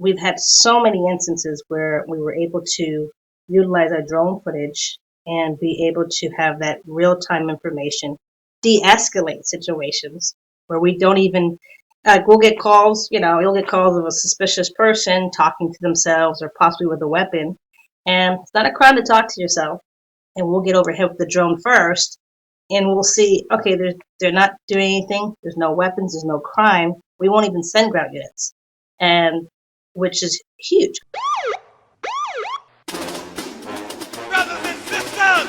we've had so many instances where we were able to utilize our drone footage and be able to have that real-time information de-escalate situations where we don't even we'll get calls, you'll get calls of a suspicious person talking to themselves or possibly with a weapon. And it's not a crime to talk to yourself. And we'll get overhead with the drone first and we'll see, okay, they're not doing anything. There's no weapons. There's no crime. We won't even send ground units, and which is huge. Brothers and sisters,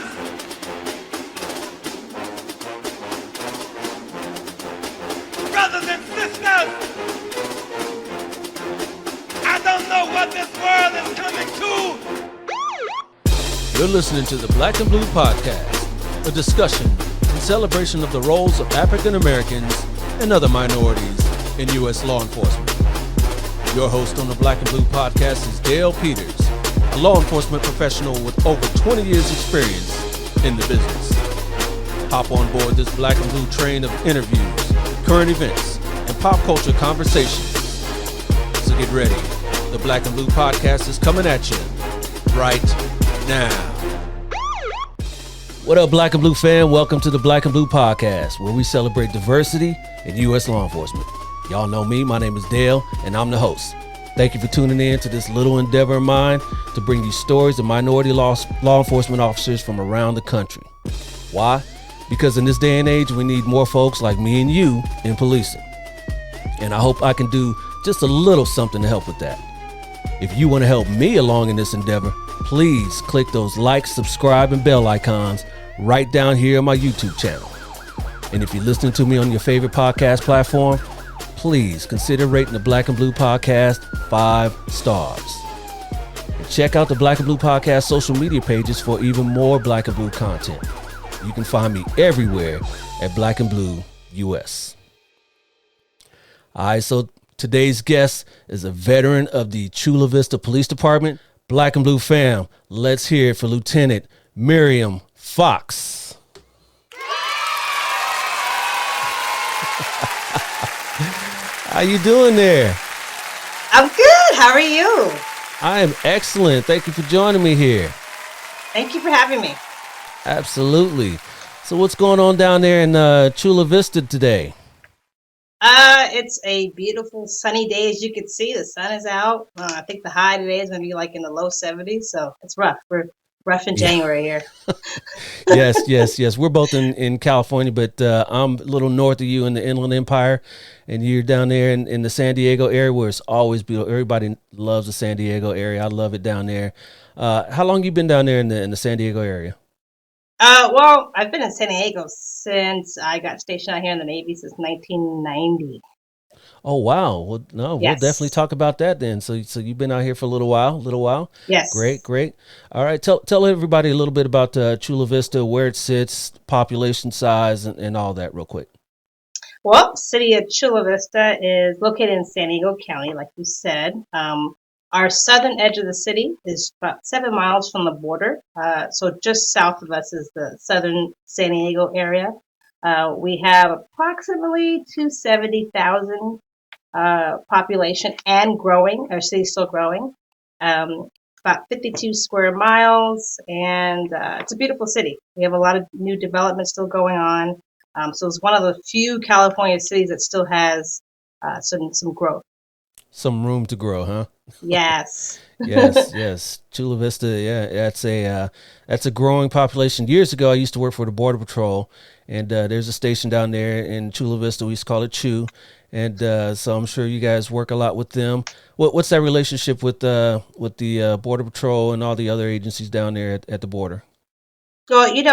brothers and sisters, I don't know what this world is coming to. You're listening to the Black and Blue Podcast, a discussion and celebration of the roles of African Americans and other minorities in U.S. law enforcement. Your host on the Black and Blue Podcast is Dale Peters, a law enforcement professional with over 20 years experience in the business. Hop on board this Black and Blue train of interviews, current events, and pop culture conversations. So get ready. The Black and Blue Podcast is coming at you right now. What up, Black and Blue fan? Welcome to the Black and Blue Podcast, where we celebrate diversity in U.S. law enforcement. Y'all know me. My name is Dale, and I'm the host. Thank you for tuning in to this little endeavor of mine to bring you stories of minority law enforcement officers from around the country. Why? Because in this day and age, we need more folks like me and you in policing. And I hope I can do just a little something to help with that. If you want to help me along in this endeavor, please click those like, subscribe, and bell icons right down here on my YouTube channel. And if you're listening to me on your favorite podcast platform, please consider rating the Black and Blue Podcast 5 stars. And check out the Black and Blue Podcast social media pages for even more Black and Blue content. You can find me everywhere at Black and Blue US. All right, so today's guest is a veteran of the Chula Vista Police Department. Black and Blue fam, let's hear it for Lieutenant Miriam Foxx. How you doing there? I'm good. How are you? I am excellent. Thank you for joining me here. Thank you for having me. Absolutely. So what's going on down there in Chula Vista today? It's a beautiful sunny day. As you can see, the sun is out. I think the high today is going to be like in the low 70s, so it's rough. We're rough in January here. Yes. We're both in California, but I'm a little north of you in the Inland Empire, and you're down there in the San Diego area where it's always beautiful. Everybody loves the San Diego area. I love it down there. How long you been down there in the San Diego area? Well, I've been in San Diego since I got stationed out here in the Navy since 1990. Oh, wow. Well, no, Yes. We'll definitely talk about that then. So you've been out here for a little while. Yes. Great. All right. Tell everybody a little bit about Chula Vista, where it sits, population size, and all that real quick. Well, city of Chula Vista is located in San Diego County, like you said. Our southern edge of the city is about 7 miles from the border. So just south of us is the southern San Diego area. We have approximately 270,000 population and growing. Our city's still growing. About 52 square miles, and it's a beautiful city. We have a lot of new development still going on. So it's one of the few California cities that still has some growth. Some room to grow, huh? Yes. Yes. Chula Vista, yeah, that's a growing population. Years ago, I used to work for the Border Patrol, and there's a station down there in Chula Vista. We used to call it Chew, and so I'm sure you guys work a lot with them. What's that relationship with the Border Patrol and all the other agencies down there at the border? Well, you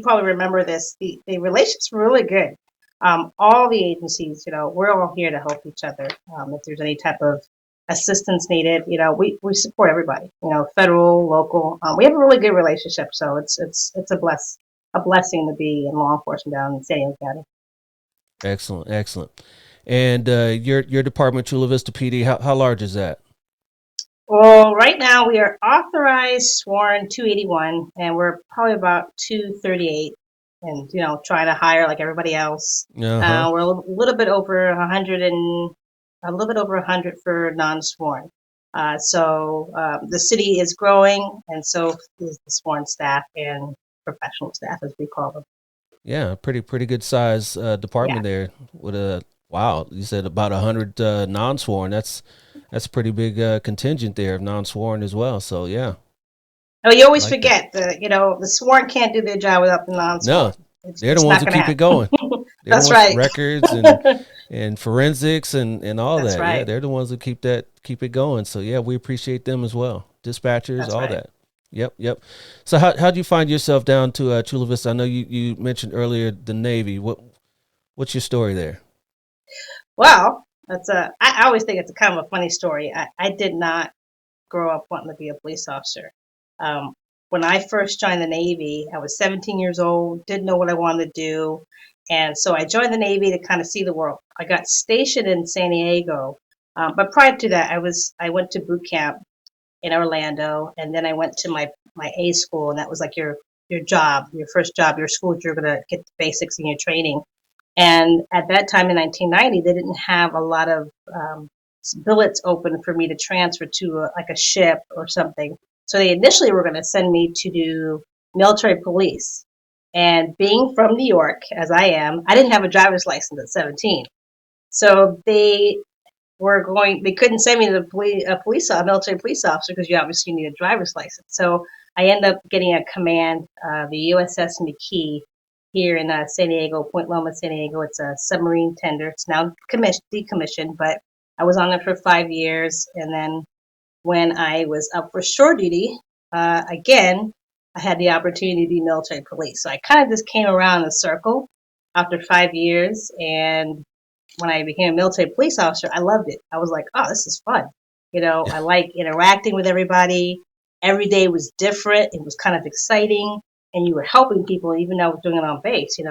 probably remember this. The relationship's really good. All the agencies, we're all here to help each other. If there's any type of assistance needed, we support everybody. Federal, local. We have a really good relationship, so it's a blessing to be in law enforcement down in San Diego County. Excellent. And your department, Chula Vista PD, how large is that? Well, right now we are authorized sworn 281, and we're probably about 238. And trying to hire like everybody else. Uh-huh. We're a little bit over 100 a little bit over 100 for non-sworn. The city is growing, and so is the sworn staff and professional staff, as we call them. Yeah, pretty good size Yeah. department there. With a wow, you said about 100 non-sworn. That's a pretty big contingent there of non-sworn as well. So yeah, Oh, you I always like that. forget the sworn can't do their job without the No, non-sworn. It's, they're the it's ones not who going to keep it happen. going. They're the That's ones right. records and forensics and all That's that. Yeah, right. they're the ones who keep it going. So yeah, we appreciate them as well. Dispatchers, That's all right. that. Yep. So how do you find yourself down to Chula Vista? I know you mentioned earlier the Navy. What's your story there? Well, I always think it's a kind of a funny story. I did not grow up wanting to be a police officer. Um, when I first joined the Navy, I was 17 years old, didn't know what I wanted to do. And so I joined the Navy to kind of see the world. I got stationed in San Diego. But prior to that, I went to boot camp in Orlando, and then I went to my A school, and that was like your job, your first job, your school. You're gonna get the basics in your training. And at that time in 1990, they didn't have a lot of billets open for me to transfer to like a ship or something. So they initially were going to send me to do military police. And being from New York, as I am, I didn't have a driver's license at 17. So they couldn't send me to a military police officer because you obviously need a driver's license. So I ended up getting a command, the USS McKee here in San Diego, Point Loma, San Diego. It's a submarine tender. It's now decommissioned, but I was on it for 5 years. And then when I was up for shore duty, again, I had the opportunity to be military police. So I kind of just came around in a circle after 5 years. And when I became a military police officer, I loved it. I was like, oh, this is fun. I like interacting with everybody. Every day was different. It was kind of exciting. And you were helping people, even though I was doing it on base, it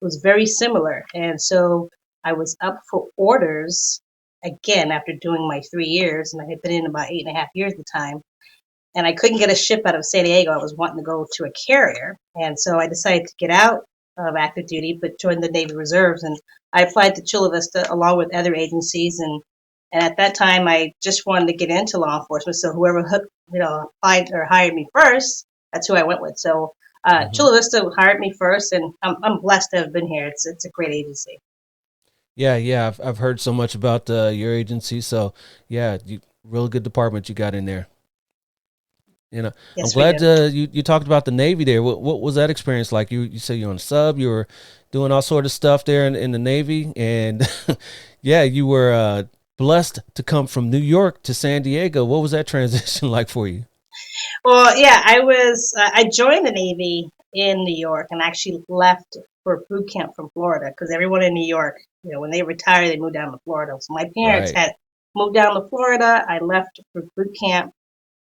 was very similar. And so I was up for orders again after doing my 3 years, and I had been in about 8.5 years at the time. And I couldn't get a ship out of San Diego. I was wanting to go to a carrier. And so I decided to get out of active duty, but joined the Navy Reserves. And I applied to Chula Vista along with other agencies. And at that time, I just wanted to get into law enforcement. So whoever applied or hired me first, that's who I went with. So Hmm. Chula Vista hired me first, and I'm blessed to have been here. It's a great agency. Yeah. I've heard so much about your agency. So yeah, real good department you got in there. I'm Yes, we glad do. you talked about the Navy there. What was that experience like? You say you're on a sub. You were doing all sort of stuff there in the Navy, and yeah, you were blessed to come from New York to San Diego. What was that transition like for you? Well, yeah, I joined the Navy in New York and actually left for boot camp from Florida because everyone in New York, when they retire, they move down to Florida. So my parents Right. had moved down to Florida. I left for boot camp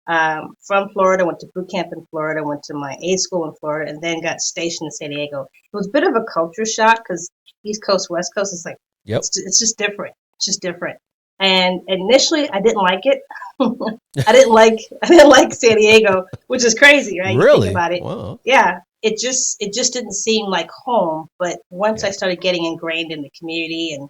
from Florida, went to boot camp in Florida, went to my A school in Florida, and then got stationed in San Diego. It was a bit of a culture shock because East Coast, West Coast is like Yep. it's just different. It's just different. And initially, I didn't like it. I didn't like San Diego, which is crazy, right? You think Really? about it. Wow. Yeah, it just didn't seem like home. But once I Yeah. started getting ingrained in the community and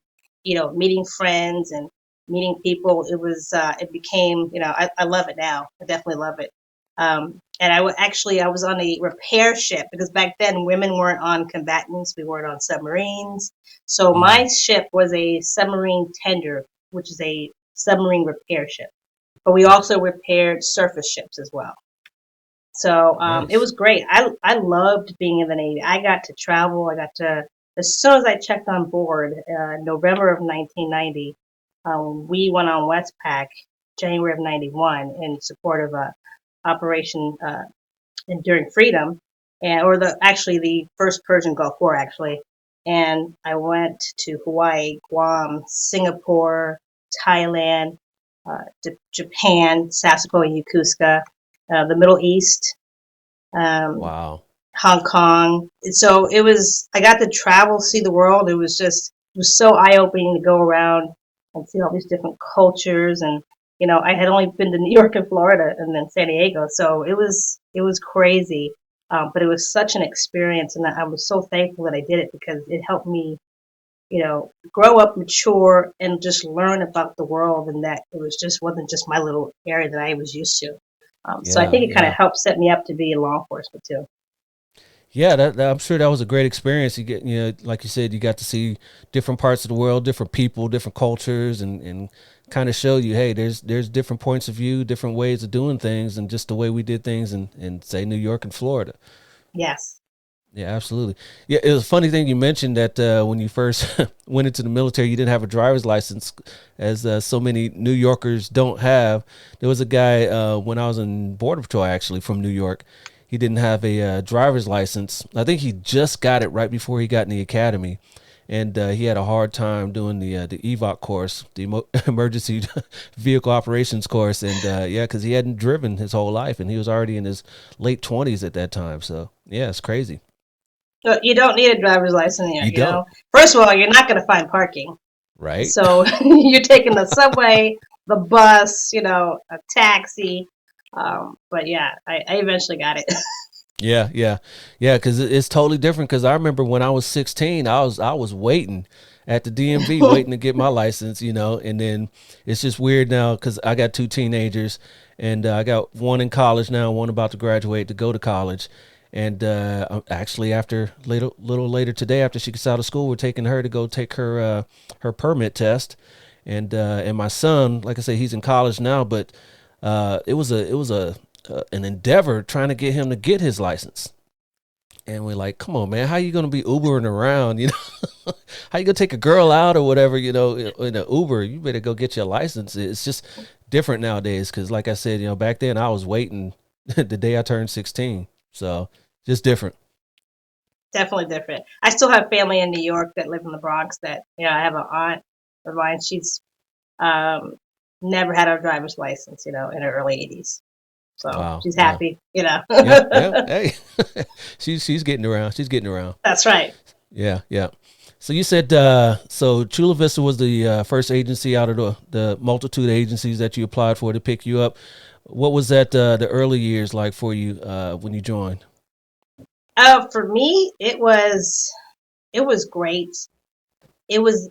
meeting friends and meeting people, it became I love it now. I definitely love it. And I was on a repair ship because back then women weren't on combatants, we weren't on submarines. So Mm, my ship was a submarine tender, which is a submarine repair ship. But we also repaired surface ships as well. So it nice. was great. I loved being in the Navy. I got to travel. I got to as soon as I checked on board, November of 1990, we went on Westpac, January of 91, in support of Operation Enduring Freedom, and or the actually the first Persian Gulf War actually. And I went to Hawaii, Guam, Singapore, Thailand, Japan, Sasebo and Yokosuka, the Middle East, um, Wow. Hong Kong. So I got to travel, see the world. It was so eye opening to go around and see all these different cultures. And, I had only been to New York and Florida and then San Diego. So it was crazy. But it was such an experience. And I was so thankful that I did it because it helped me grow up, mature, and just learn about the world, and that it wasn't just my little area that I was used to. So I Yeah, think it kind of yeah. helped set me up to be in law enforcement too. Yeah, I'm sure that was a great experience. You get, like you said, you got to see different parts of the world, different people, different cultures, and kind of show you, hey, there's different points of view, different ways of doing things, and just the way we did things in say New York and Florida. Yes. Yeah, absolutely. Yeah, it was a funny thing you mentioned that when you first went into the military, you didn't have a driver's license, as so many New Yorkers don't have. There was a guy when I was in Border Patrol, actually from New York. He didn't have a driver's license. I think he just got it right before he got in the academy, and he had a hard time doing the EVOC course, the emergency vehicle operations course, and yeah, because he hadn't driven his whole life, and he was already in his late 20s at that time. So yeah, it's crazy. So you don't need a driver's license here. You don't, First of all, you're not going to find parking. right? So you're taking the subway, the bus, a taxi. But yeah, I eventually got it. Yeah, yeah, yeah. Because it's totally different. Because I remember when I was 16, I was waiting at the DMV, waiting to get my license. And then it's just weird now because I got two teenagers, and I got one in college now, one about to graduate to go to college. And actually, after little later today, after she gets out of school, we're taking her to go take her permit test. And my son, like I said, he's in college now, but it was a an endeavor trying to get him to get his license. And we're like, come on, man, how you gonna be Ubering around? How you gonna take a girl out or whatever? In an Uber, you better go get your license. It's just different nowadays because, like I said, back then I was waiting the day I turned 16. So just different. Definitely different. I still have family in New York that live in the Bronx. That I have an aunt of mine. She's um, never had a driver's license. In her early 80s. So Wow. she's Yeah. happy. Yeah. Yeah. Hey, she's getting around. She's getting around. That's right. Yeah. Yeah. So you said so Chula Vista was the first agency out of the multitude of agencies that you applied for to pick you up. What was that the early years like for you when you joined? For me, it was great. It was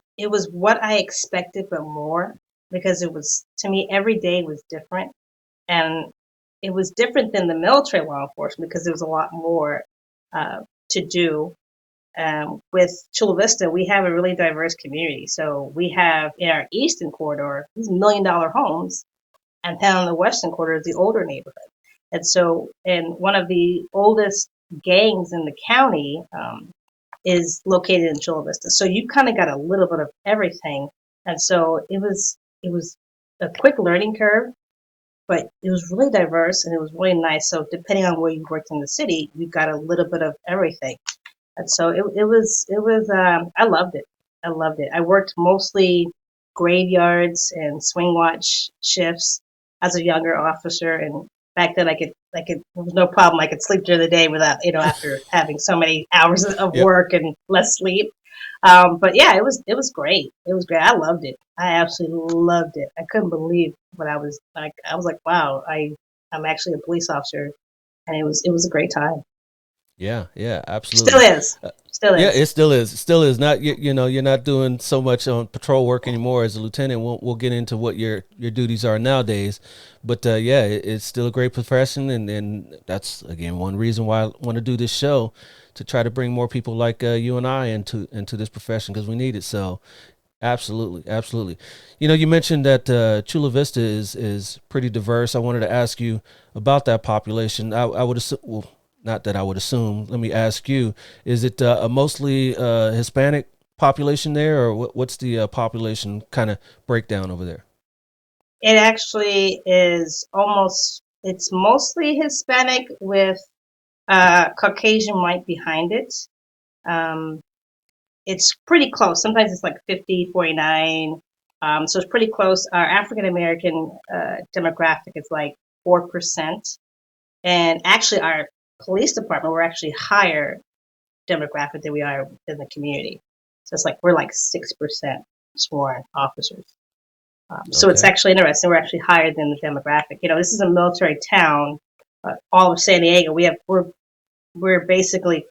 what I expected, but more, because it was, to me, every day was different, and it was different than the military law enforcement because there was a lot more to do. With Chula Vista, we have a really diverse community. So we have in our eastern corridor these $1 million homes, and then on the western corridor is the older neighborhood. And one of the oldest gangs in the county is located in Chula Vista. So you kind of got a little bit of everything, and so it was a quick learning curve, but it was really diverse and it was really nice. So depending on where you worked in the city, you got a little bit of everything. And so it was I loved it. I loved it. I worked mostly graveyards and swing watch shifts as a younger officer, and back then I could there was no problem. I could sleep during the day without after having so many hours of Yep. work and less sleep. But yeah, it was great. It was great. I loved it. I absolutely loved it. I couldn't believe what I was like. I was like, wow, I'm actually a police officer, and it was a great time. Yeah. Yeah. Still Absolutely. is. Uh, Still yeah, is. it still is. It still is not. You're not doing so much on patrol work anymore as a lieutenant. We'll get into what your duties are nowadays, but yeah, it's still a great profession, and that's again one reason why I want to do this show to try to bring more people like you and I into this profession because we need it. So absolutely, absolutely. You mentioned that Chula Vista is pretty diverse. I wanted to ask you about that population. I would assume, well, not that I would assume. Let me ask you: is it a mostly Hispanic population there, or what's the population kind of breakdown over there? It actually is almost. It's mostly Hispanic with Caucasian white behind it. Um, it's pretty close. Sometimes it's like 50-49. So it's pretty close. Our African American demographic is like 4%. And actually, our police department, we're actually higher demographic than we are in the community. So it's like we're like 6% sworn officers. So it's Okay. actually interesting. We're actually higher than the demographic. This is a military town. All of San Diego, we're basically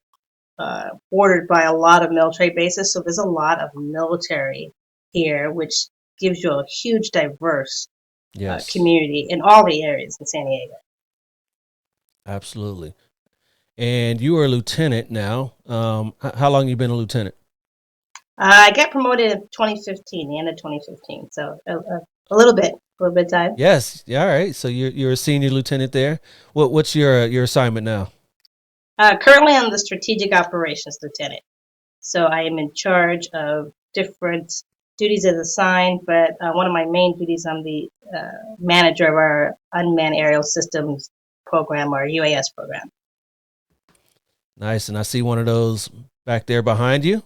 bordered by a lot of military bases. So there's a lot of military here, which gives you a huge, diverse Yes, community in all the areas in San Diego. absolutely. And you are a lieutenant now. How long you been a lieutenant? I got promoted in 2015, the end of 2015. So a little bit of time. Yes. Yeah. All right. So you're a senior lieutenant there. What's your assignment now? Currently, I'm the strategic operations lieutenant. So I am in charge of different duties as assigned, but one of my main duties, I'm the manager of our unmanned aerial systems program, our UAS program. Nice. And I see one of those back there behind you.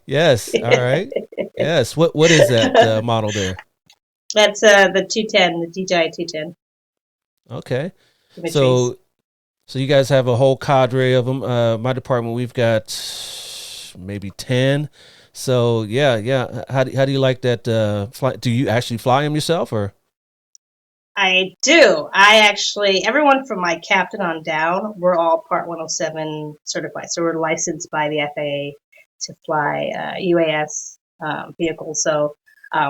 Yes. All right. Yes. What is that model there? That's the 210, the DJI 210 Okay. Dimitris. So so you guys have a whole cadre of them. My department, we've got maybe 10. So yeah, yeah. How do you like that? Fly? Do you actually fly them yourself, or? I do. I actually, everyone from my captain on down, we're all Part 107 certified. So we're licensed by the FAA to fly UAS vehicles. So,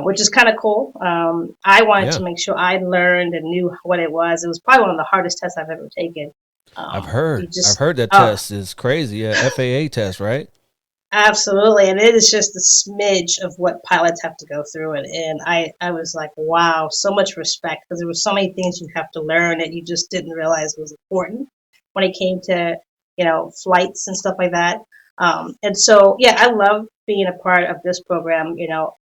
which is kind of cool. I wanted to Yeah, make sure I learned and knew what it was. It was probably one of the hardest tests I've ever taken. I've You heard. I've just, heard that oh, test is crazy. Yeah, FAA test, right? absolutely, and it is just a smidge of what pilots have to go through it. And I was like, wow, so much respect because there were so many things you have to learn that you just didn't realize was important when it came to, flights and stuff like that. And so, yeah, I love being a part of this program.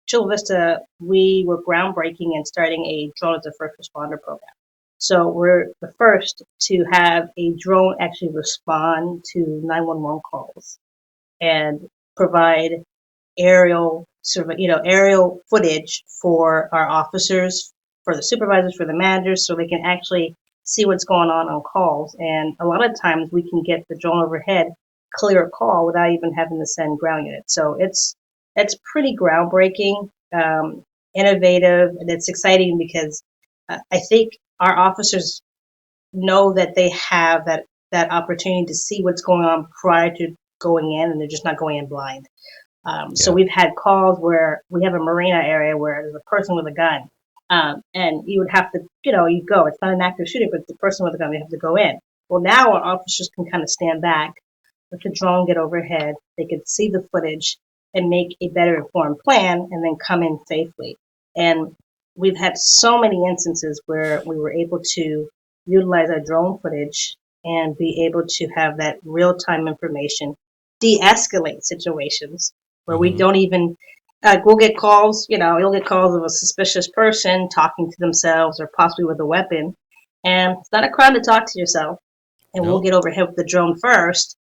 Chula Vista, we were groundbreaking and starting a drone as a first responder program. So we're the first to have a drone actually respond to 911 calls and provide aerial footage for our officers, for the supervisors, for the managers, so they can actually see what's going on calls. And a lot of times we can get the drone overhead clear a call without even having to send ground units. So it's pretty groundbreaking, innovative, and it's exciting because I think our officers know that they have that opportunity to see what's going on prior to going in, and they're just not going in blind. So Yeah. we've had calls where we have a marina area where there's a person with a gun, and you would have to, you go. It's not an active shooting, but it's the person with a gun. They have to go in. Well, now our officers can kind of stand back, let the drone get overhead. They can see the footage and make a better informed plan, and then come in safely. And we've had so many instances where we were able to utilize our drone footage and be able to have that real time information de-escalate situations where we Hmm. don't even we'll get calls, you'll get calls of a suspicious person talking to themselves or possibly with a weapon. And it's not a crime to talk to yourself. And we'll Nope. get overhead with the drone first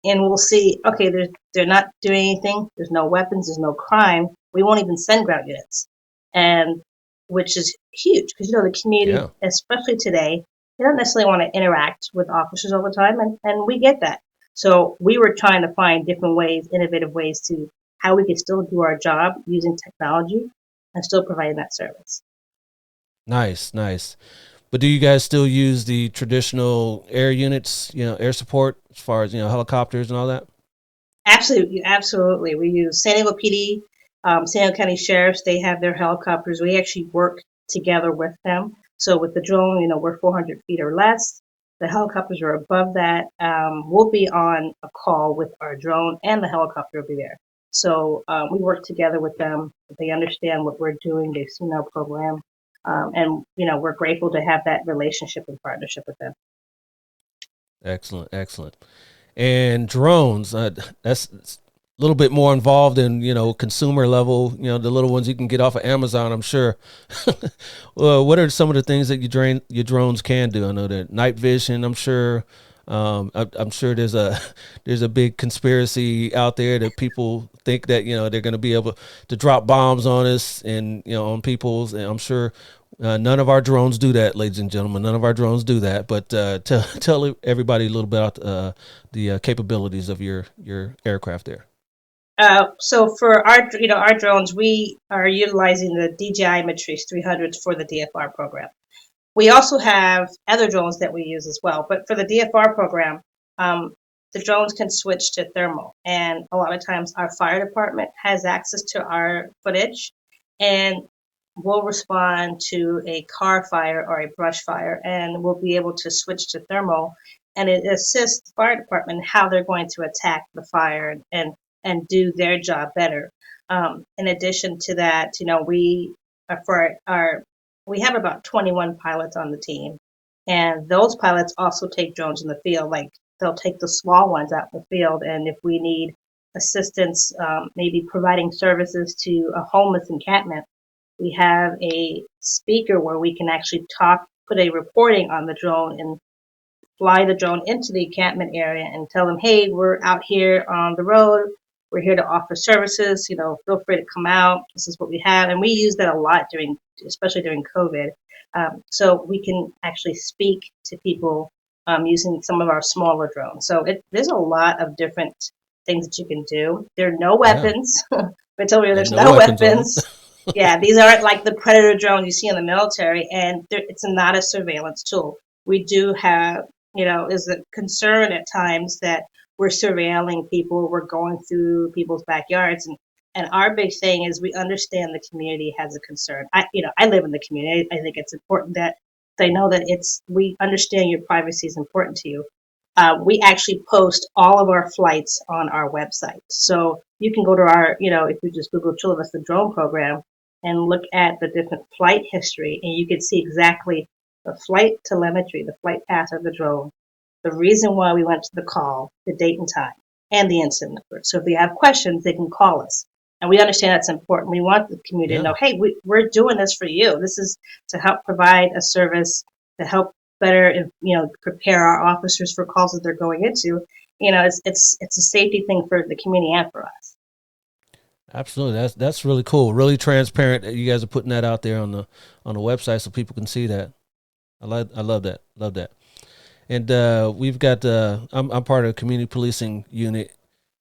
and we'll see, okay, they're not doing anything, there's no weapons, there's no crime. We won't even send ground units. And which is huge because the community, Yeah. especially today, they don't necessarily want to interact with officers all the time, and we get that. So we were trying to find different ways, innovative ways to how we could still do our job using technology and still providing that service. Nice. Nice. But do you guys still use the traditional air units? Air support as far as helicopters and all that. Absolutely, absolutely. We use San Diego PD, San Diego County Sheriffs. They have their helicopters. We actually work together with them. So with the drone, we're 400 feet or less. The helicopters are above that. We'll be on a call with our drone, and the helicopter will be there. So we work together with them. They understand what we're doing. They've seen our program, and we're grateful to have that relationship and partnership with them. Excellent. Excellent. And drones, that's a little bit more involved in consumer level. The little ones you can get off of Amazon, I'm sure. Well, what are some of the things that your drones can do? I know that night vision. I'm sure. I'm sure there's a big conspiracy out there that people think that they're going to be able to drop bombs on us and on people's. And I'm sure none of our drones do that, ladies and gentlemen. None of our drones do that. But tell everybody a little bit about the capabilities of your aircraft there. So for our drones, we are utilizing the DJI Matrice 300s for the DFR program. We also have other drones that we use as well, but for the DFR program, um, the drones can switch to thermal. And a lot of times our fire department has access to our footage and we'll respond to a car fire or a brush fire and we'll be able to switch to thermal and it assists the fire department in how they're going to attack the fire and do their job better. In addition to that, we for our we have about 21 pilots on the team, and those pilots also take drones in the field. Like they'll take the small ones out in the field, and if we need assistance, maybe providing services to a homeless encampment, we have a speaker where we can actually talk, put a reporting on the drone, and fly the drone into the encampment area and tell them, hey, we're out here on the road. We're here to offer services. Feel free to come out. This is what we have. And we use that a lot especially during COVID. So we can actually speak to people using some of our smaller drones. So there's a lot of different things that you can do. There are no weapons. I told you there's no weapons. Yeah, these aren't like the Predator drones you see in the military, and it's not a surveillance tool. We do have, is a concern at times that we're surveilling people, we're going through people's backyards, and our big thing is we understand the community has a concern. I live in the community. I think it's important that they know that we understand your privacy is important to you. We actually post all of our flights on our website. So you can go to our, if you just Google Chula Vista drone program and look at the different flight history, and you can see exactly the flight telemetry, the flight path of the drone, the reason why we went to the call, the date and time, and the incident number. So if they have questions, they can call us. And we understand that's important. We want the community to know, hey, we're doing this for you. This is to help provide a service to help better, prepare our officers for calls that they're going into. It's a safety thing for the community and for us. Absolutely. That's really cool. Really transparent. You guys are putting that out there on the website so people can see that. I love that. Love that. And we've got I'm part of a community policing unit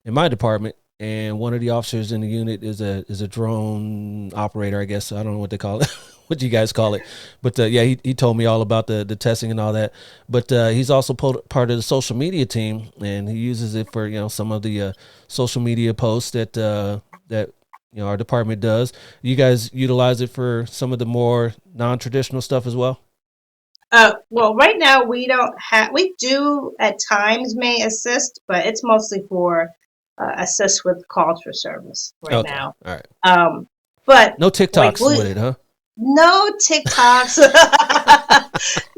in my department, and one of the officers in the unit is a drone operator, I guess. I don't know what they call it, what you guys call it, but he told me all about the testing and all that. But he's also part of the social media team, and he uses it for some of the social media posts that our department does. You guys utilize it for some of the more non-traditional stuff as well? Well, right now we do at times may assist, but it's mostly for assist with calls for service right now. All right. But no TikToks with it, huh? No TikToks.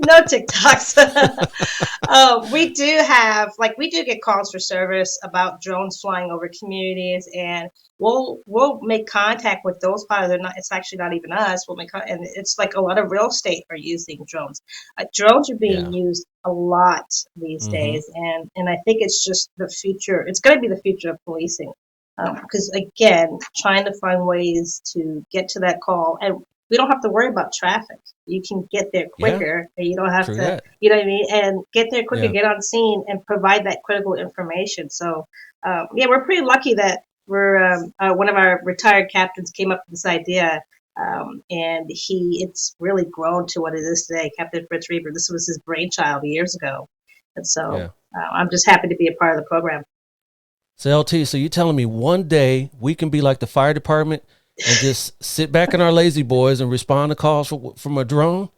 No TikToks. We do get calls for service about drones flying over communities, and we'll make contact with those pilots. It's actually not even us. And it's like a lot of real estate are using drones. Drones are being used a lot these days, and I think it's just the future. It's going to be the future of policing, because again, trying to find ways to get to that call, and we don't have to worry about traffic. You can get there quicker, and you don't have to, you know what I mean? And get there quicker, get on scene, and provide that critical information. So, we're pretty lucky that we're one of our retired captains came up with this idea, and it's really grown to what it is today. Captain Fritz Reaver. This was his brainchild years ago, and so I'm just happy to be a part of the program. So LT, so you're telling me one day we can be like the fire department and just sit back in our lazy boys and respond to calls from a drone?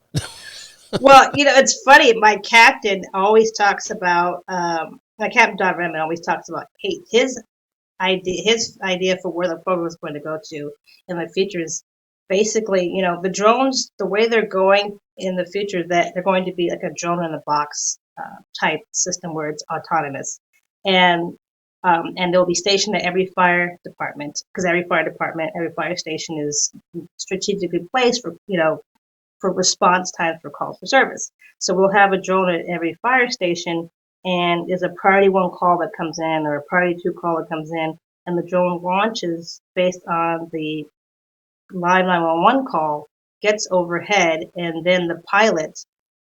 Well, it's funny. My captain always talks about, my captain Don Redmond always talks about his idea for where the program is going to go to in the future is basically, the drones, the way they're going in the future, that they're going to be like a drone in a box type system where it's autonomous. And they'll be stationed at every fire department, because every fire station is strategically placed for response times for calls for service. So we'll have a drone at every fire station, and there's a priority 1 call that comes in or a priority 2 call that comes in, and the drone launches based on the live 911 call, gets overhead, and then the pilot,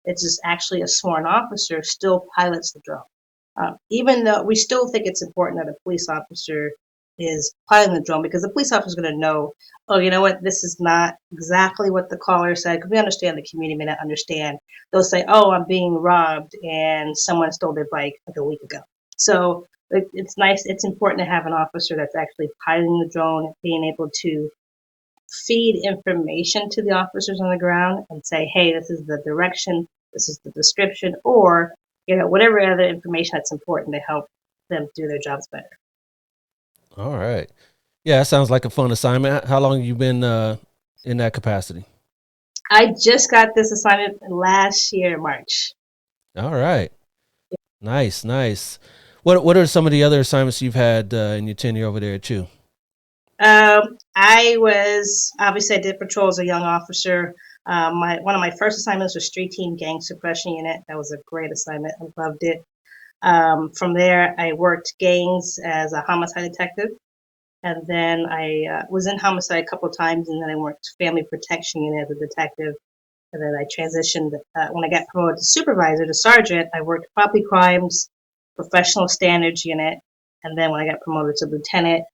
it's just actually a sworn officer, still pilots the drone. Even though we still think it's important that a police officer is piloting the drone, because the police officer is going to know, oh, you know what, this is not exactly what the caller said, because we understand the community may not understand. They'll say, oh, I'm being robbed and someone stole their bike like a week ago. So it's nice. It's important to have an officer that's actually piloting the drone, being able to feed information to the officers on the ground and say, hey, this is the direction, this is the description, or whatever other information that's important to help them do their jobs better. All right. Yeah, that sounds like a fun assignment. How long have you been in that capacity? I just got this assignment last year, March. All right. Nice, nice. What are some of the other assignments you've had in your tenure over there at CHU? I did patrol as a young officer. One of my first assignments was Street Team Gang Suppression Unit. That was a great assignment. I loved it. From there, I worked gangs as a homicide detective. And then I was in homicide a couple of times, and then I worked family protection unit as a detective. And then I transitioned when I got promoted to supervisor to sergeant. I worked property crimes, professional standards unit, and then when I got promoted to lieutenant,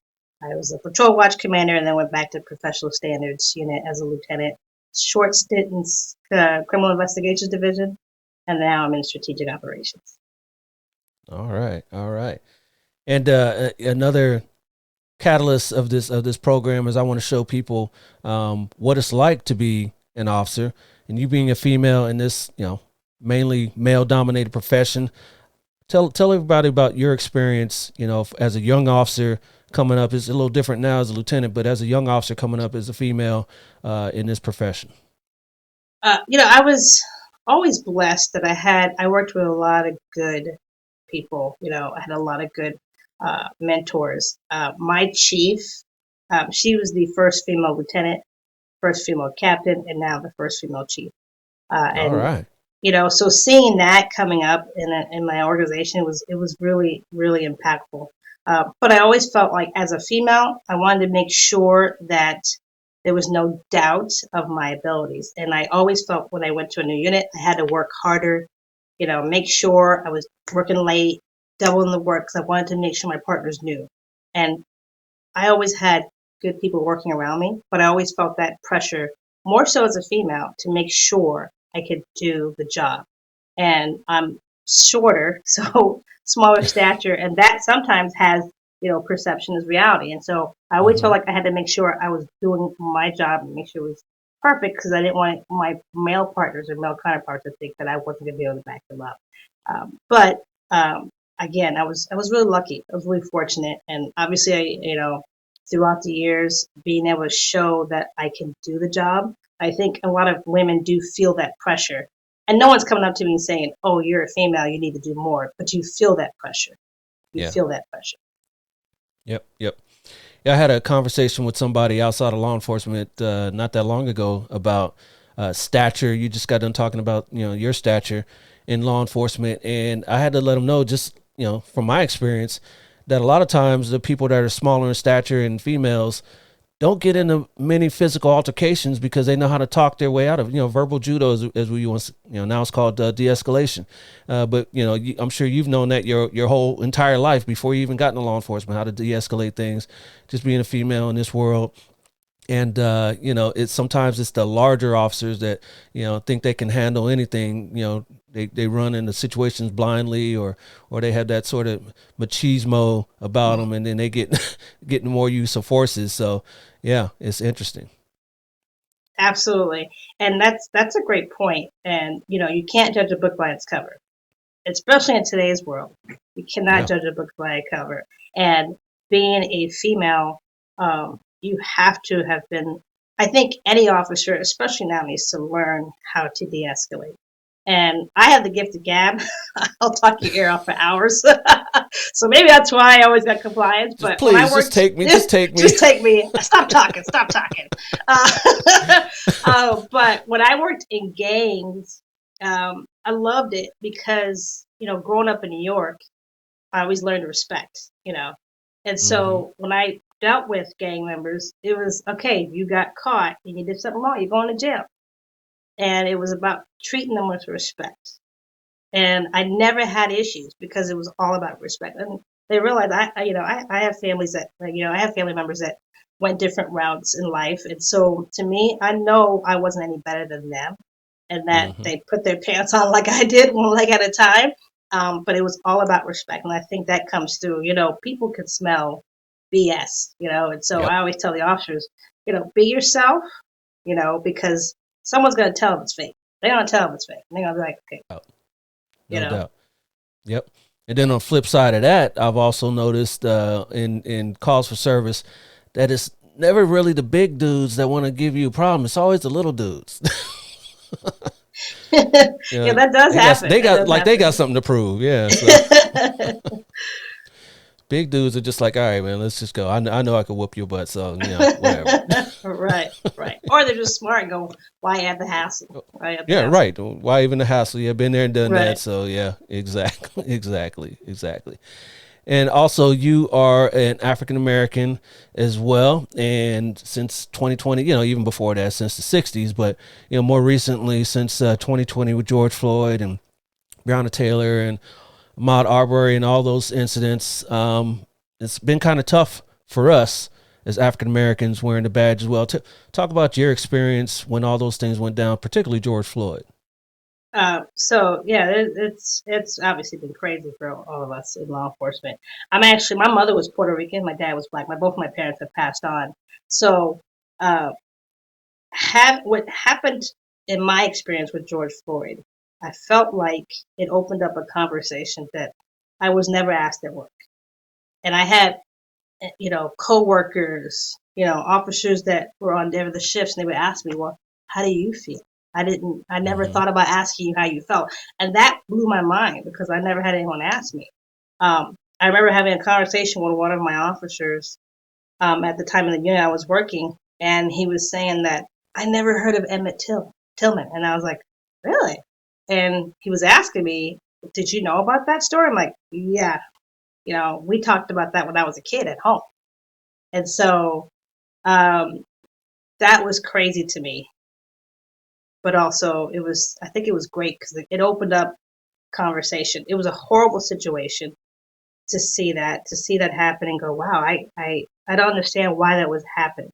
I was a patrol watch commander, and then went back to professional standards unit as a lieutenant. Short stint in criminal investigations division, and now I'm in strategic operations. All right, all right. And another catalyst of this program is I want to show people what it's like to be an officer, and you being a female in this mainly male dominated profession. Tell everybody about your experience as a young officer coming up. It's a little different now as a lieutenant, but as a young officer coming up as a female in this profession. I was always blessed that I worked with a lot of good people. I had a lot of good mentors. My chief, she was the first female lieutenant, first female captain, and now the first female chief. All right. So seeing that coming up in my organization it was really, really impactful. But I always felt like as a female, I wanted to make sure that there was no doubt of my abilities. And I always felt when I went to a new unit, I had to work harder, make sure I was working late, doubling the work, because I wanted to make sure my partners knew. And I always had good people working around me, but I always felt that pressure, more so as a female, to make sure I could do the job. And I'm shorter, so smaller stature, and that sometimes has perception as reality. And so I always felt like I had to make sure I was doing my job and make sure it was perfect, because I didn't want my male partners or male counterparts to think that I wasn't going to be able to back them up. But again, I was really lucky. I was really fortunate, and obviously, throughout the years, being able to show that I can do the job. I think a lot of women do feel that pressure, and no one's coming up to me and saying, "Oh, you're a female, you need to do more." But you feel that pressure. You feel that pressure. Yep. Yeah, I had a conversation with somebody outside of law enforcement not that long ago about stature. You just got done talking about your stature in law enforcement, and I had to let them know, just from my experience, that a lot of times the people that are smaller in stature and females don't get into many physical altercations because they know how to talk their way out of verbal judo, as we once now it's called de-escalation. But I'm sure you've known that your whole entire life before you even got into law enforcement, how to de-escalate things, just being a female in this world. And it's sometimes it's the larger officers that think they can handle anything. They run into situations blindly, or they have that sort of machismo about them, and then they get more use of forces. So yeah, it's interesting. Absolutely, and that's a great point. And you can't judge a book by its cover, especially in today's world. You cannot judge a book by a cover. And being a female, you have to have been. I think any officer, especially now, needs to learn how to de-escalate. And I have the gift of gab. I'll talk your ear off for hours. So maybe that's why I always got compliance. But please, when I worked, just take me. Just take me. Stop talking. But when I worked in gangs, I loved it because growing up in New York, I always learned to respect. And so when I dealt with gang members, it was okay. You got caught and you did something wrong, you're going to jail. And it was about treating them with respect. And I never had issues because it was all about respect. And they realized I have families that I have family members that went different routes in life, and so to me, I know I wasn't any better than them, and that they put their pants on like I did, one leg at a time. But it was all about respect. And I think that comes through, people could smell BS, and so Yep. I always tell the officers, be yourself, because someone's going to tell them it's fake. They're going to tell them it's fake. And they're going to be like, okay, No doubt. Yep. And then on the flip side of that, I've also noticed in calls for service that it's never really the big dudes that want to give you a problem. It's always the little dudes. yeah, that does happen. They got something to prove. Yeah. So. Big dudes are just like, all right, man, let's just go. I know I could whoop your butt, so whatever. Right. Or they're just smart and go, why add the hassle? Right. Why even the hassle? Yeah, been there and done Right. that. So yeah, exactly. And also, you are an African American as well, and since 2020, even before that, since the 60s, but more recently, since 2020 with George Floyd and Breonna Taylor and Ahmaud Arbery and all those incidents, it's been kind of tough for us as African Americans wearing the badge as well. Talk about your experience when all those things went down, particularly George Floyd. So yeah, it's obviously been crazy for all of us in law enforcement. My mother was Puerto Rican, my dad was Black. Both my parents have passed on. So, what happened in my experience with George Floyd, I felt like it opened up a conversation that I was never asked at work, and I had, coworkers, officers that were on the shifts, and they would ask me, "Well, how do you feel?" I never thought about asking you how you felt. And that blew my mind because I never had anyone ask me. I remember having a conversation with one of my officers at the time in the unit I was working, and he was saying that I never heard of Emmett Tillman. And I was like, really? And he was asking me, did you know about that story? I'm like, yeah, we talked about that when I was a kid at home. And so that was crazy to me. But also I think it was great because it opened up conversation. It was a horrible situation to see that happen and go, wow, I don't understand why that was happening.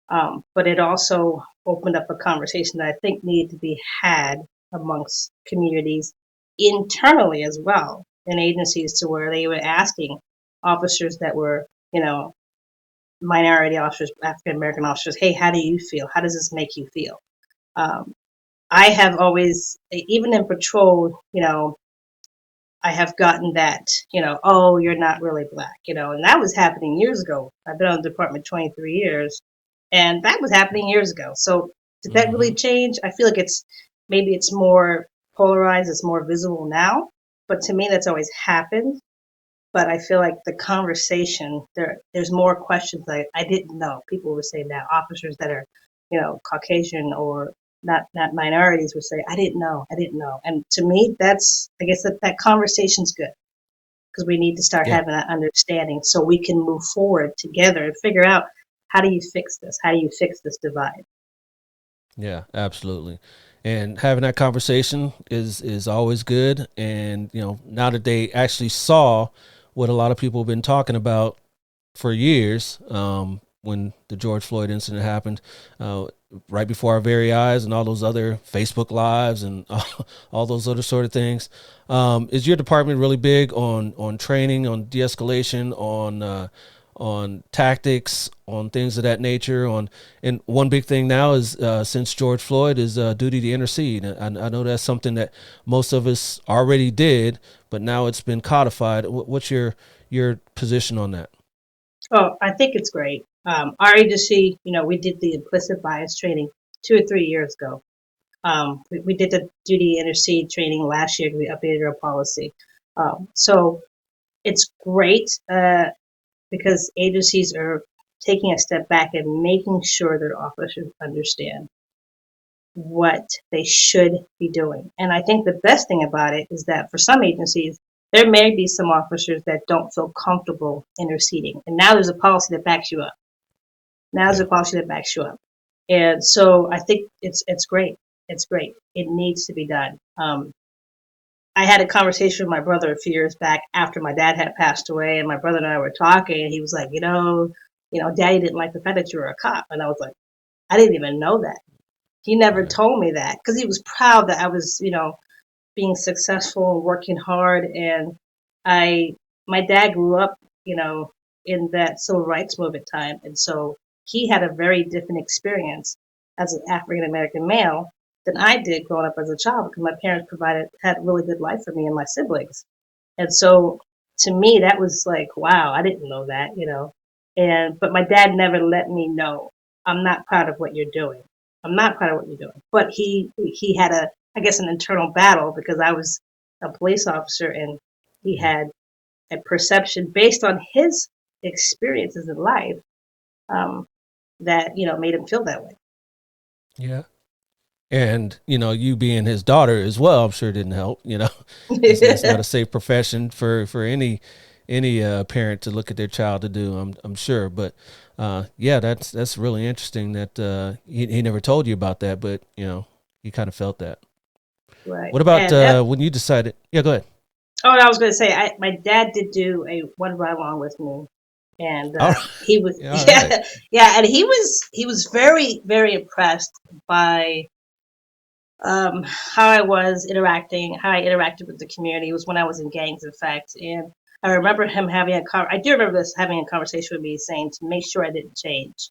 But it also opened up a conversation that I think needed to be had amongst communities internally as well, in agencies, to where they were asking officers that were, minority officers, African American officers, hey, how do you feel? How does this make you feel? I have always, even in patrol, I have gotten that, oh, you're not really Black, and that was happening years ago. I've been on the department 23 years, and that was happening years ago. So did that really change? I feel like maybe it's more polarized, it's more visible now, but to me, that's always happened. But I feel like the conversation, there's more questions I didn't know. People would say now, officers that are, Caucasian or not minorities would say, I didn't know. And to me, I guess that conversation's good, because we need to start having that understanding so we can move forward together and figure out, how do you fix this? How do you fix this divide? Yeah, absolutely. And having that conversation is always good. And, now that they actually saw what a lot of people have been talking about for years, when the George Floyd incident happened, right before our very eyes, and all those other Facebook lives and all those other sort of things. Is your department really big on training, on de-escalation, on tactics, on things of that nature? And one big thing now is, since George Floyd, is duty to intercede. I know that's something that most of us already did, but now it's been codified. What's your position on that? Oh, I think it's great. Our agency, we did the implicit bias training 2 or 3 years ago. We did the duty intercede training last year. We updated our policy. So it's great because agencies are taking a step back and making sure their officers understand what they should be doing. And I think the best thing about it is that for some agencies, there may be some officers that don't feel comfortable interceding. And now there's a policy that backs you up. And so I think it's great. It's great. It needs to be done. I had a conversation with my brother a few years back after my dad had passed away, and my brother and I were talking, and he was like, Daddy didn't like the fact that you were a cop. And I was like, I didn't even know that. He never told me that, because he was proud that I was, being successful and working hard. And my dad grew up, in that civil rights movement time. And so he had a very different experience as an African American male than I did growing up as a child because my parents had a really good life for me and my siblings. And so to me, that was like, wow, I didn't know that. But my dad never let me know, I'm not proud of what you're doing. I'm not proud of what you're doing. But he had I guess, an internal battle because I was a police officer and he had a perception based on his experiences in life that, made him feel that way. Yeah. And, you being his daughter as well, I'm sure didn't help, It's not a safe profession for any parent to look at their child to do, I'm sure. But, yeah, that's really interesting that he never told you about that, but, you kind of felt that. Right. What about when you decided? Yeah, go ahead. Oh, and I was going to say, my dad did do a one ride along with me, and he was, yeah, right. yeah, and he was very, very impressed by how I interacted with the community. It was when I was in gangs, in fact, and I remember him I do remember this having a conversation with me, saying to make sure I didn't change,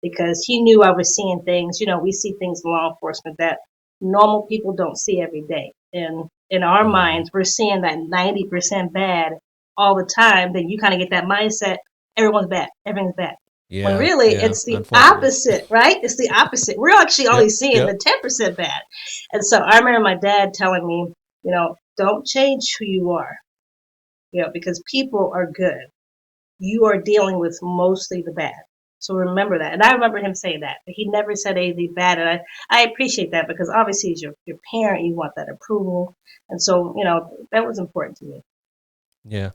because he knew I was seeing things. We see things in law enforcement that normal people don't see every day, and in our minds, we're seeing that 90% bad all the time. Then you kind of get that mindset: everyone's bad, everything's bad. Yeah, when really it's the opposite, right? It's the opposite. We're actually only seeing the 10% bad. And so I remember my dad telling me, don't change who you are, because people are good. You are dealing with mostly the bad. So remember that. And I remember him saying that. But he never said anything bad. And I appreciate that because obviously as your parent, you want that approval. And so, that was important to me. Yeah.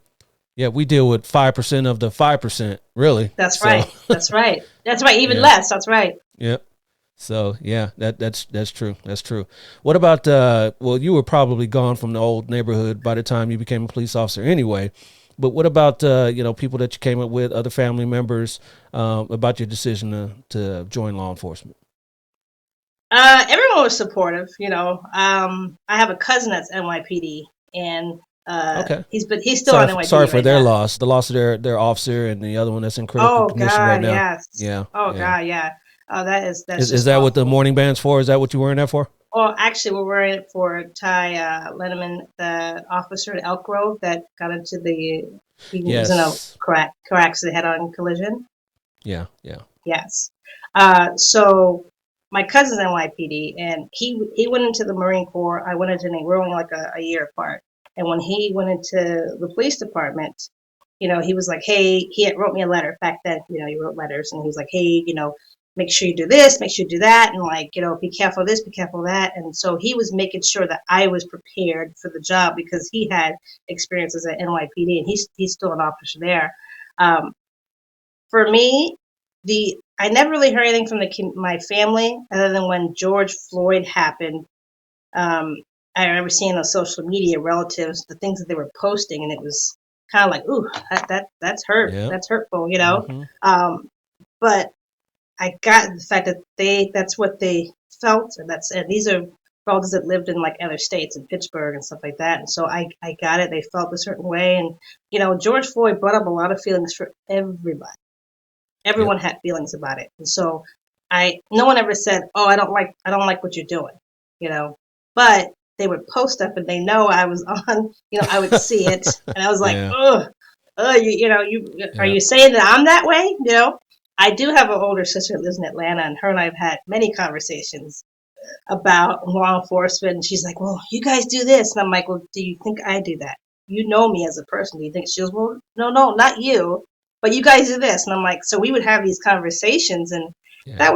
Yeah, we deal with 5% of the 5%, really. That's right. That's right. That's right. Even less. That's right. Yep. So yeah, that's true. That's true. What about well, you were probably gone from the old neighborhood by the time you became a police officer anyway. But what about people that you came up with, other family members, about your decision to join law enforcement? Everyone was supportive. I have a cousin that's NYPD, and okay, he's still on NYPD. Sorry for right their now. loss, the loss of their officer, and the other one that's in critical condition right now. Yes. Yeah. Oh God, yeah. Oh, that's is that awful. What the morning band's for? Is that what you're wearing that for? Well, actually, we're wearing it for Ty Lenneman, the officer at Elk Grove that got into he was in a car accident, head-on collision. Yeah. Yes. So my cousin's NYPD, and he went into the Marine Corps. I went into the we're only like a year apart. And when he went into the police department, he was like, hey, he wrote me a letter back then. He wrote letters, and he was like, hey, make sure you do this, make sure you do that, and be careful of this, be careful of that. And so he was making sure that I was prepared for the job because he had experiences at NYPD, and he's still an officer there. For me, I never really heard anything from my family other than when George Floyd happened. I remember seeing on social media relatives the things that they were posting, and it was kind of like, ooh, that's hurt, that's hurtful, Mm-hmm. But I got the fact that that's what they felt, and these are relatives that lived in like other states in Pittsburgh and stuff like that. And so I got it. They felt a certain way, and George Floyd brought up a lot of feelings for everybody. Everyone had feelings about it, and so no one ever said, oh, I don't like what you're doing, but they would post stuff and they know I was on, I would see it, and I was like, are you saying that I'm that way? I do have an older sister that lives in Atlanta, and her and I have had many conversations about law enforcement. And she's like, well, you guys do this. And I'm like, well, do you think I do that? You know me as a person. Do you think? She goes, well, no, not you, but you guys do this. And I'm like, so we would have these conversations, and it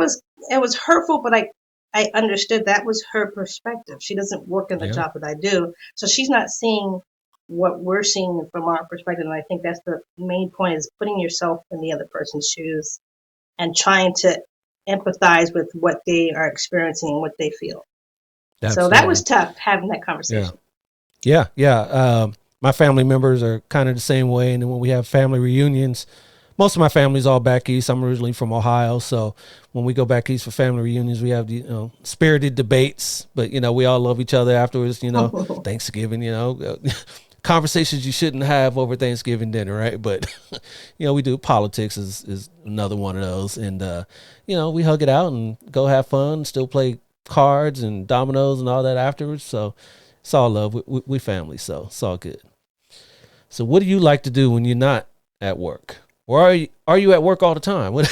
was hurtful, but I understood that was her perspective. She doesn't work in the job that I do. So she's not seeing what we're seeing from our perspective. And I think that's the main point, is putting yourself in the other person's shoes and trying to empathize with what they are experiencing and what they feel. Absolutely. So that was tough, having that conversation. Yeah. My family members are kind of the same way. And then when we have family reunions, most of my family's all back east. I'm originally from Ohio, so when we go back east for family reunions, we have the spirited debates, but we all love each other afterwards. Thanksgiving, conversations you shouldn't have over Thanksgiving dinner, right? But we do. Politics is another one of those, and we hug it out and go have fun, still play cards and dominoes and all that afterwards. So it's all love. We family, so it's all good. So what do you like to do when you're not at work? Or are you at work all the time? What?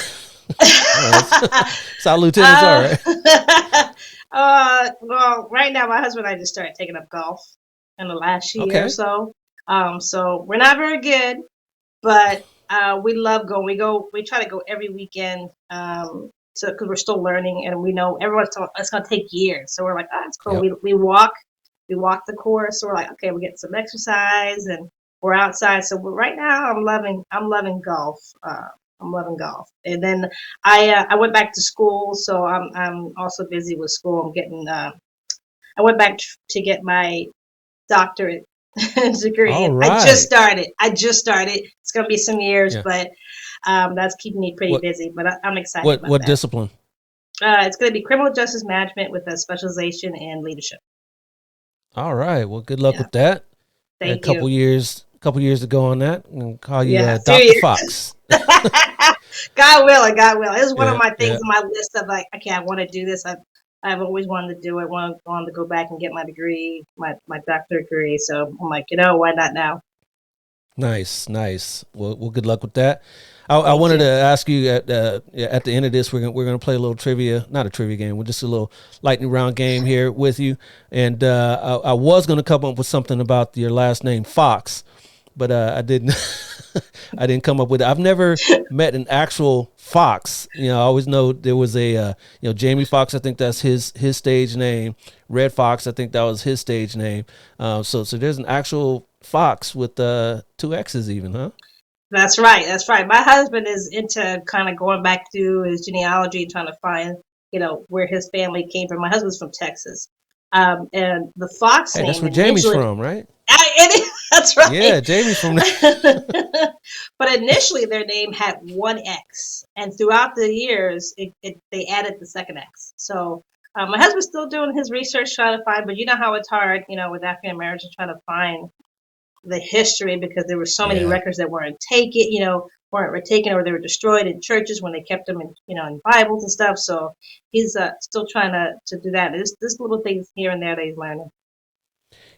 That's how lieutenants are, right? Well, right now my husband and I just started taking up golf in the last year or Okay. so. So we're not very good, but we love going. We try to go every weekend. So because we're still learning, and we know everyone's telling it's gonna take years. So we're like, it's cool. Yep. We walk the course. So we're like, okay, we get some exercise, and we're outside. So right now, I'm loving golf. I'm loving golf. And then I went back to school, so I'm also busy with school. I'm getting I went back to get my doctorate degree, All and I just right. started. It's gonna be some years, Yeah. but that's keeping me pretty What busy. But I'm excited what about what that. discipline? It's gonna be criminal justice management with a specialization in leadership. All right. Well, good luck Yeah, with that. A thank couple you. years, to go on that, and call you Yeah, Dr. serious. Fox. God willing, God willing. It's one of Yeah, my things yeah. on my list of like, okay, I want to do this. I've always wanted to do it. Wanted to go back and get my degree, my doctorate degree. So I'm like, why not now? Nice, nice. Well, good luck with that. I Thank wanted you. to ask you at the end of this, we're gonna play a little trivia, not a trivia game, we're just a little lightning round game here with you. And I was gonna come up with something about your last name Fox, but I didn't. I didn't come up with it. I've never met an actual fox. I always know there was a Jamie Foxx. I think that's his stage name. Red Fox. I think that was his stage name. So there's an actual fox with two X's even, huh? That's right. That's right. My husband is into kind of going back through his genealogy, trying to find, where his family came from. My husband's from Texas. And the Fox Hey, that's name where Jamie's initially, from, right? that's right. Yeah, Jamie's from. But initially, their name had one X, and throughout the years, they added the second X. So my husband's still doing his research, trying to find. But you know how it's hard, with African Americans trying to find the history because there were so many Yeah, records that weren't taken or they were destroyed in churches when they kept them in Bibles and stuff. So he's still trying to do that. There's little things here and there that he's learning.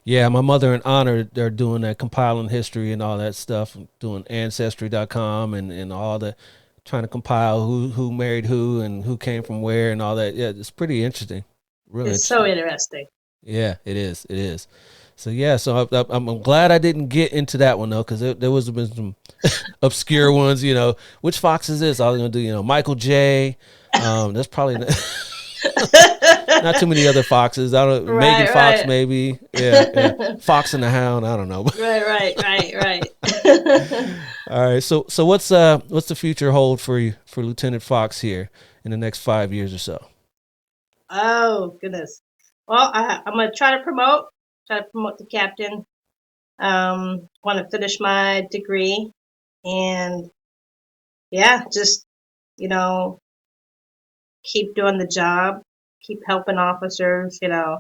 yeah. My mother and aunt are doing that, compiling history and all that stuff, doing ancestry.com and all the trying to compile who married who and who came from where and all that. Yeah, it's pretty interesting. Really It's so interesting. interesting. Yeah, it is. It is. So yeah, so I'm glad I didn't get into that one though, because there was been some obscure ones. Which Fox is this? I was gonna do Michael J. That's probably not too many other Foxes. I don't Megan Right, Fox right. maybe. Yeah, yeah. Fox and the Hound. I don't know. Right. All right. So what's the future hold for you for Lieutenant Fox here in the next 5 years or so? Oh goodness. Well, I'm gonna try to promote the captain. Want to finish my degree, and yeah, just you know, keep doing the job, keep helping officers. Yeah,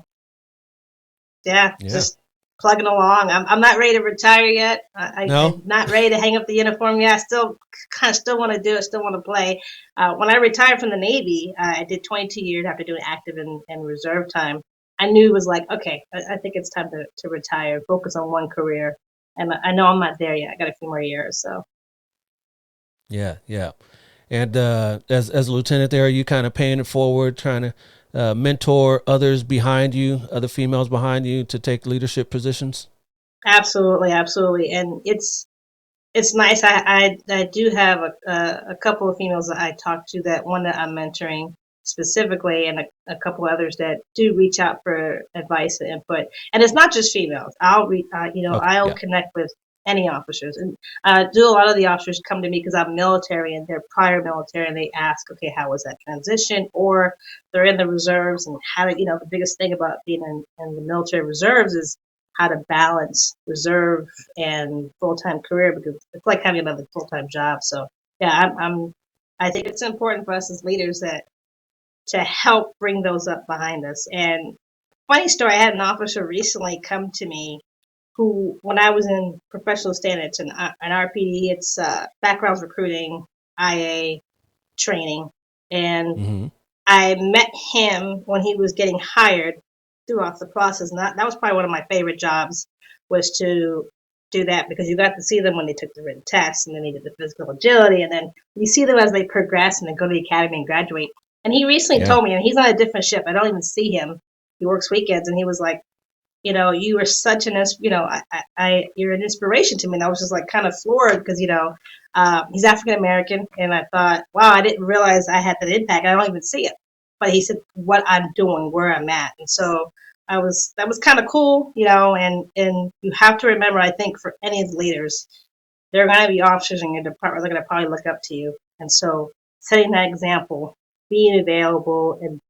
Yeah. just plugging along. I'm not ready to retire yet. No. I'm not ready to hang up the uniform yet. I still want to do it. Still want to play. When I retired from the Navy, I did 22 years after doing active and reserve time. I knew it was like, okay, I think it's time to retire, focus on one career. And I know I'm not there yet. I got a few more years. So Yeah. Yeah. And as a lieutenant, there, are you kind of paying it forward, trying to mentor others behind you, other females behind you, to take leadership positions? absolutely, absolutely. And it's nice. I do have a couple of females that I talk to, that one that I'm mentoring specifically, and a couple others that do reach out for advice and input. And it's not just females. Okay. I'll Yeah. connect with any officers, and do a lot of the officers come to me because I'm military and they're prior military, and they ask, okay, how was that transition? Or they're in the reserves, and how to, the biggest thing about being in the military reserves is how to balance reserve and full time career, because it's like having another full time job. So yeah, I think it's important for us as leaders that to help bring those up behind us. And funny story, I had an officer recently come to me who, when I was in professional standards and an RPD, it's backgrounds recruiting, IA training, and Mm-hmm. I met him when he was getting hired throughout the process. And that was probably one of my favorite jobs, was to do that, because you got to see them when they took the written test and then they did the physical agility. And then you see them as they progress and then go to the academy and graduate. And he recently Yeah. told me, and he's on a different ship. I don't even see him. He works weekends. And he was like, you were such an, you're an inspiration to me. And I was just like kind of floored because, he's African American. And I thought, wow, I didn't realize I had that impact. I don't even see it. But he said what I'm doing, where I'm at. And so that was kind of cool, and you have to remember, I think for any of the leaders, there are going to be officers in your department that are going to probably look up to you. And so setting that example, being available and,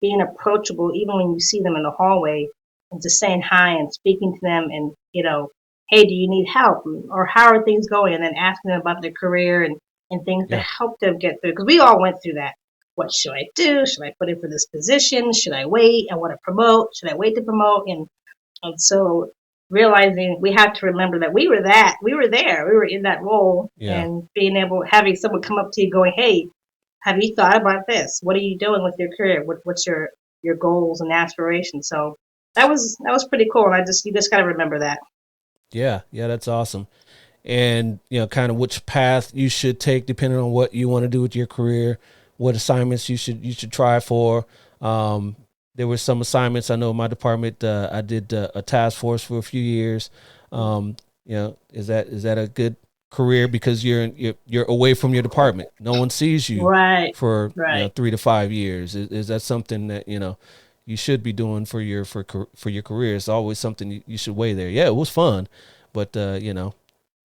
being approachable, even when you see them in the hallway, and just saying hi and speaking to them and, hey, do you need help? Or how are things going? And then asking them about their career and things to help them get through. Because we all went through that. What should I do? Should I put in for this position? Should I wait? I want to promote. Should I wait to promote? And so realizing we have to remember that we were there. We were in that role, and having someone come up to you going, hey, have you thought about this? What are you doing with your career? What's your goals and aspirations? So that was pretty cool. And you just got to remember that. Yeah, that's awesome. And kind of which path you should take depending on what you want to do with your career, what assignments you should try for. There were some assignments I know in my department. I did a task force for a few years. Is that a good career because you're away from your department? No one sees you for 3 to 5 years. Is that something that you should be doing for your career? It's always something you should weigh there. Yeah, it was fun, but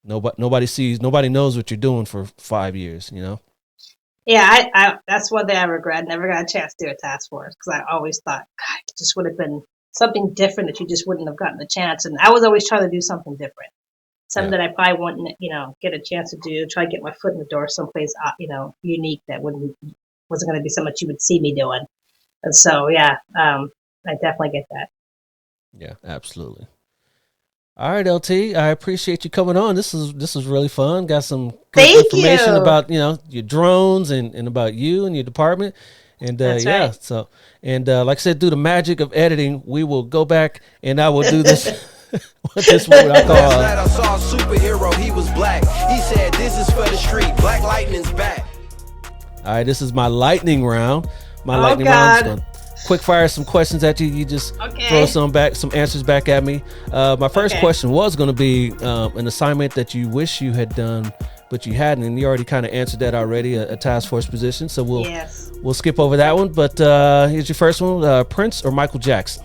nobody knows what you're doing for 5 years. Yeah, I that's one thing I regret. Never got a chance to do a task force because I always thought, God, it just would have been something different that you just wouldn't have gotten the chance. And I was always trying to do something different, something that I probably wouldn't, get a chance to do. Try to get my foot in the door someplace, unique that wasn't going to be something that you would see me doing. And so, I definitely get that. Yeah, absolutely. All right, LT, I appreciate you coming on. This is really fun. Got some good information about your drones and about you and your department. And That's right. So like I said, through the magic of editing, we will go back and I will do this. This what I call. Last night I saw a superhero. He was black. He said, "This is for the street. Black lightning's back." All right, this is my lightning round. Lightning round is gonna quick fire some questions at you. You just throw some answers back at me. My first question was going to be an assignment that you wish you had done, but you hadn't, and you already kind of answered that already. A task force position. So we'll skip over that one. But here's your first one: Prince or Michael Jackson?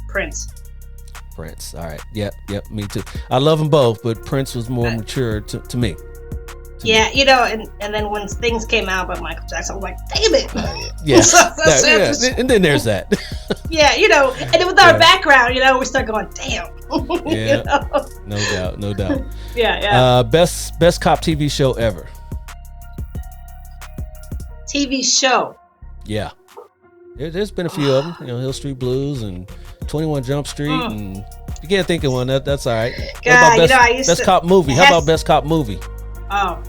Prince. Prince. All right. Yep. Me too. I love them both, but Prince was more mature to me. Yeah, and then when things came out about Michael Jackson, I was like, damn it. Yeah. And then there's that. Yeah, and then with our background, we start going, damn. Yeah, no doubt. Yeah. Best cop TV show ever. TV show. Yeah. There's been a few of them, Hill Street Blues and 21 Jump Street, and you can't think of one. That's all right. God, what about best cop movie? How about best cop movie? Oh,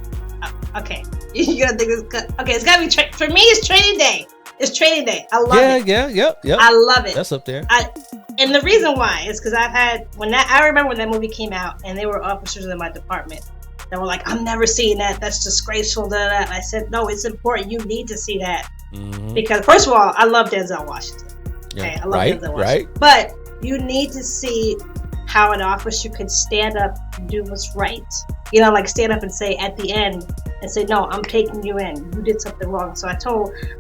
okay. You gotta think it's gotta be for me. It's Training Day. It's Training Day. I love it. Yeah. I love it. That's up there. And the reason why is because I remember when that movie came out, and there were officers in my department that were like, "I'm never seeing that. That's disgraceful." And I said, "No, it's important. You need to see that because first of all, I love Denzel Washington. Okay, I love Denzel Washington, right. But you need to see how an officer could stand up and do what's right. Like stand up and say at the end and say, no, I'm taking you in. You did something wrong. So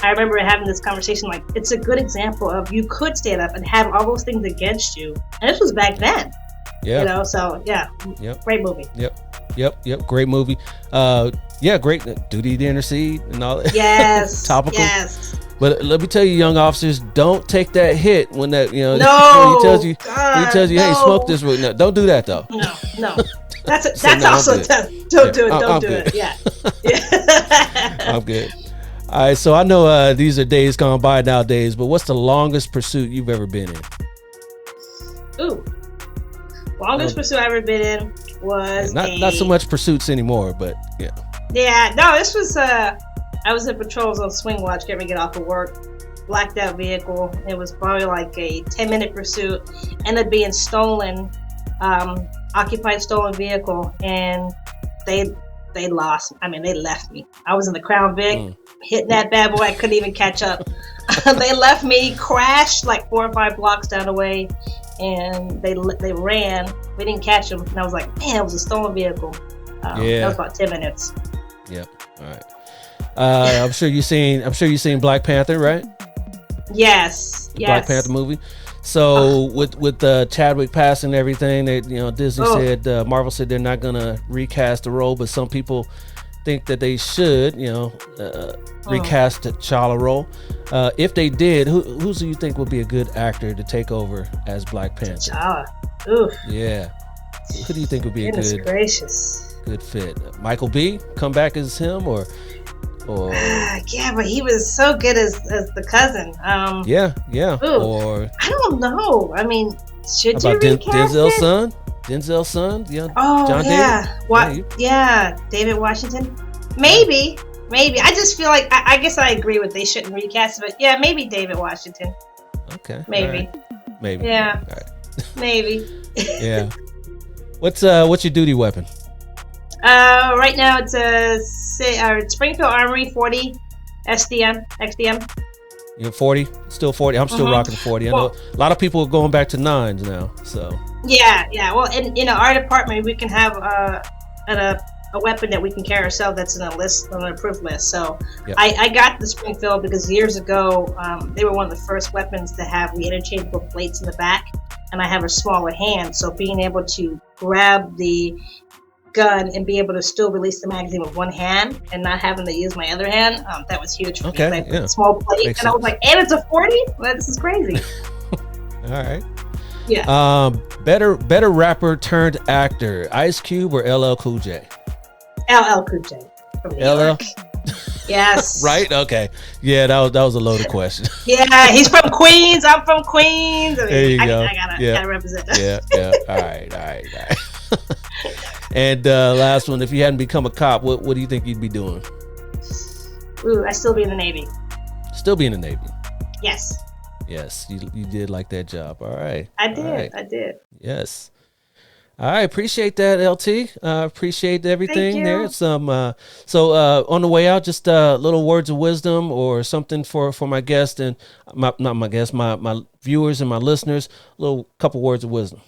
I remember having this conversation, like, it's a good example of you could stand up and have all those things against you. And this was back then. Yeah. So yeah. Yep. Great movie. Yep. Great movie. Great. Duty to Intercede and all that. Yes. Topical. Yes. But let me tell you, young officers, don't take that hit when that no, when he tells you, hey, smoke this. No, don't do that though. No. That's no, also I'm good. don't do it. I'm Don't do good. it. Yeah. I'm good. All right, so I know these are days gone by nowadays, but what's the longest pursuit you've ever been in? Ooh, longest pursuit I've ever been in was not so much pursuits anymore, but yeah. Yeah, no, this was I was in patrols on swing watch, getting ready to get off of work. Blacked out vehicle. It was probably like a 10-minute pursuit. Ended up being stolen, occupied stolen vehicle, and they lost. I mean, they left me. I was in the Crown Vic, hitting that bad boy. I couldn't even catch up. They left me, crashed like 4 or 5 blocks down the way, and they ran. We didn't catch them, and I was like, man, it was a stolen vehicle. That was about 10 minutes. Yep. All right. I'm sure you seen Black Panther, right? Yes. Black Panther movie. So with Chadwick passing and everything, they, Disney said, Marvel said they're not gonna recast the role, but some people think that they should, recast the T'Challa role. If they did, who do you think would be a good actor to take over as Black Panther? T'Challa. Oof. Yeah. Who do you think would be good fit? Michael B. come back as him, or yeah, but he was so good as the cousin. Yeah. Ooh, or I don't know. I mean, should you recast Denzel's son? Yeah. Oh, John David. David Washington. Maybe. I just feel like I guess I agree with they shouldn't recast, but yeah, maybe David Washington. Okay. Maybe. Right. Maybe. Yeah. All right. Maybe. Yeah. What's your duty weapon? Right now it's a Springfield Armory 40 XDM. You're 40, still 40. I'm still rocking the 40. I know a lot of people are going back to 9s now. So yeah. Well, in our department, we can have a weapon that we can carry ourselves that's on an approved list. So yep. I got the Springfield because years ago they were one of the first weapons to have the interchangeable plates in the back, and I have a smaller hand, so being able to grab the gun and be able to still release the magazine with one hand and not having to use my other hand, that was huge for me. Like, small plate. Makes sense. I was like, and it's a 40? Well, this is crazy. All right. Yeah. Better rapper turned actor, Ice Cube or LL Cool J? LL Cool J from New York. Yes. Right? Okay. Yeah, that was a loaded question. Yeah, he's from Queens. I'm from Queens. I mean, there you go. I gotta represent that. Yeah. All right. And last one, if you hadn't become a cop, what do you think you'd be doing? Ooh, I'd still be in the Navy. Still be in the Navy? Yes. Yes, you did like that job. All right. I did. Yes. All right, appreciate that, LT. Appreciate everything there. So on the way out, just little words of wisdom or something for my guest and my viewers and my listeners. Little couple words of wisdom.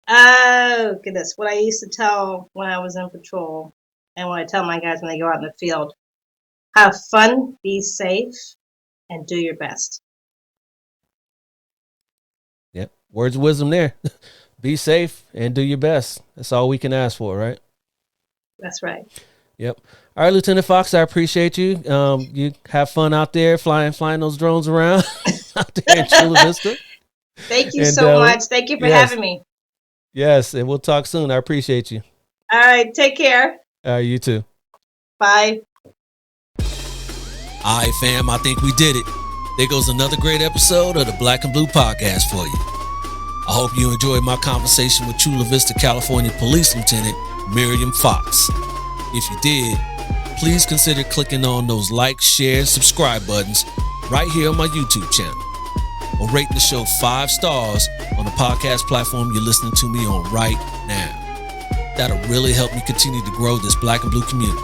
Oh goodness! What I used to tell when I was in patrol, and what I tell my guys when they go out in the field: have fun, be safe, and do your best. Yep, words of wisdom there. Be safe and do your best. That's all we can ask for, right? That's right. Yep. All right, Lieutenant Foxx, I appreciate you. You have fun out there flying those drones around out there in Chula Vista. Thank you so much. Thank you for having me. Yes, and we'll talk soon. I appreciate you. All right, take care. All right, you too. Bye. All right, fam, I think we did it. There goes another great episode of the Black and Blue Podcast for you. I hope you enjoyed my conversation with Chula Vista, California Police Lieutenant Miriam Foxx. If you did, please consider clicking on those like, share, and subscribe buttons right here on my YouTube channel, or rating the show 5 stars on the podcast platform you're listening to me on right now. That'll really help me continue to grow this Black and Blue community.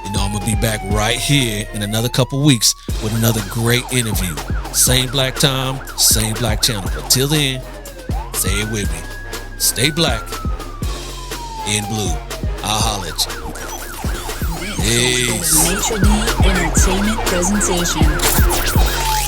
You know I'm going to be back right here in another couple weeks with another great interview. Same black time, same black channel. But till then, say it with me. Stay black and blue. I'll holler at you. Peace. Maitre D' Entertainment Presentation.